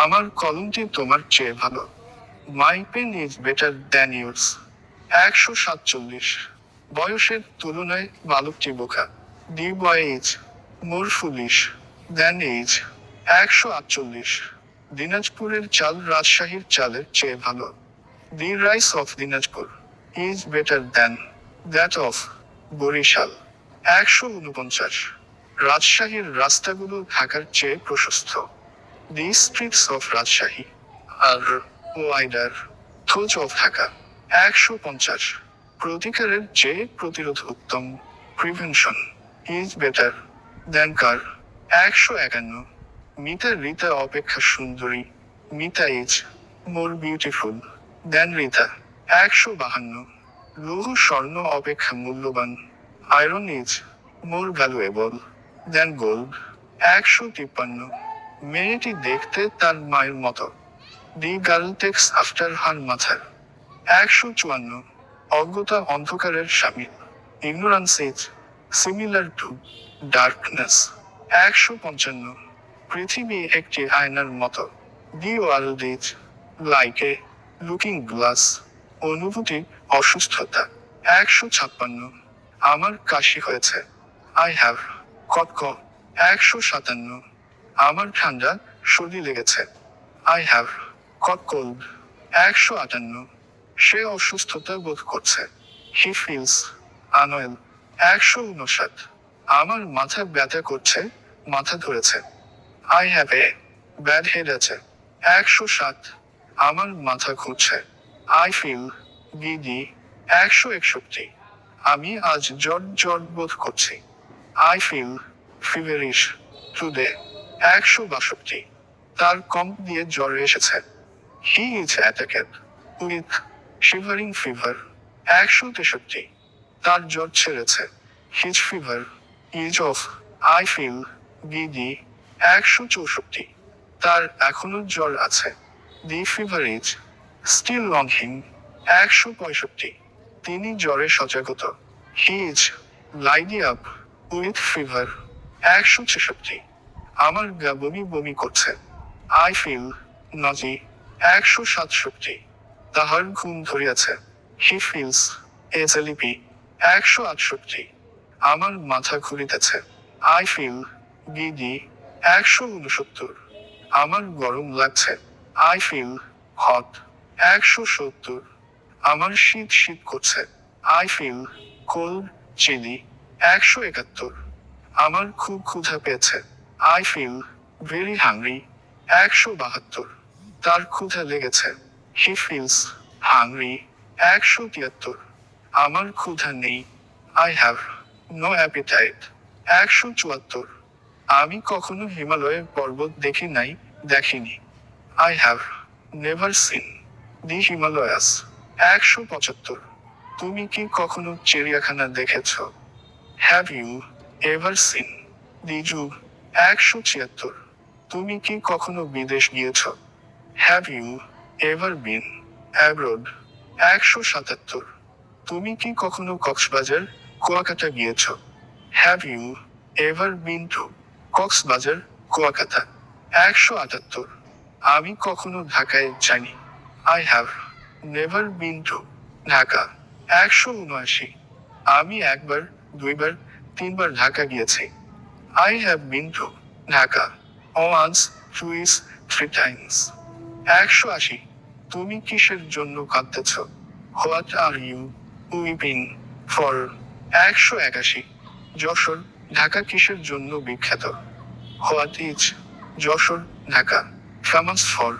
আমার কলমটি তোমার চেয়ে ভালো। My pen is better than yours. 147। বয়সের তুলনায় বালকটি বোকা। The boy is more foolish than age. 148। দিনাজপুরের চাল রাজশাহীর চালের চেয়ে ভালো। The rice of Dinajpur is better than that of Barishal. 149। রাজশাহীর রাস্তাগুলো ঢাকার চেয়ে প্রশস্ত। The streets of Rajshahi are wider those of Dhaka. 150। প্রতিকারের চেয়ে প্রতিরোধ উত্তম। Prevention is better than cure. 151। Mita Rita অপেক্ষা সুন্দরী। Mita is more beautiful than Rita. 152। লৌহ স্বর্ণ অপেক্ষা মূল্যবান। Iron is more valuable than gold. 153। মেয়েটি দেখতে তার মায়ের মতো। The girl takes after her মাথার। 154। অজ্ঞতা অন্ধকারের সামিল। Ignorance is similar to darkness. 155। পৃথিবী একটি আয়নার মতো। The world is like a looking glass. অনুভূতি অসুস্থতা। 156। আমার কাশি হয়েছে। I have cough. 157। আমার ঠান্ডা সর্দি লেগেছে। I have cough cold. 158। সে অসুস্থতা বোধ করছে। He feels unwell. 159। আমার মাথা ব্যথা করছে, মাথা ধরেছে। I have a bad head আছে। 107। আমার মাথা ঘুরছে। I feel giddy. 161। আমি আজ জ্বর জ্বর বোধ করছি। I feel feverish today. 162। তার কম্প দিয়ে জ্বর এসেছে। He is attacked with shivering fever. 163। তার জ্বর ছেড়েছে। His fever is off. I feel giddy. 164। তার এখনো জ্বর আছে। The fever is still on হিম। 165। তিনি জ্বরে সজাগত। He is laid up with fever. 166। আমার গা বমি বমি করছে। I feel nauseous. 167। তাহার ঘুম ধরিয়াছে। He feels এজেলিপি। 168। আমার মাথা ঘুরিতেছে। I feel গিডি। 169। আমার গরম লাগছে। I feel hot. 170। আমার শীত শীত করছে। I feel cold chilly. 171। আমার খুব ক্ষুধা পেয়েছে। I feel very hungry. 172। তার ক্ষুধা লেগেছে। He feels hungry. 173। আমার ক্ষুধা নেই। I have no appetite. 174। আমি কখনো হিমালয়ের পর্বত দেখি নাই, দেখিনি। I have never seen the Himalayas. 175। তুমি কি কখনো চিড়িয়াখানা দেখেছ? Have you ever seen the zoo. 176। তুমি কি কখনো বিদেশ গিয়েছ? Have you ever been abroad. 177। তুমি কি কখনো কক্সবাজার, কুয়াকাটা গিয়েছ? Have you ever been to Cox's Bazar, Kuakata. 178। আমি কখনো ঢাকায় যাইনি। I have never been to Dhaka. 179। আমি একবার, দুইবার, তিনবার ঢাকা গিয়েছি। I have been to Dhaka once, twice, three times. 180। তুমি কিসের জন্য কাঁদতেছ? What are you weeping for. 181। Jessore, Dhaka কিসের জন্য বিখ্যাত? What is Jessore, Dhaka famous for.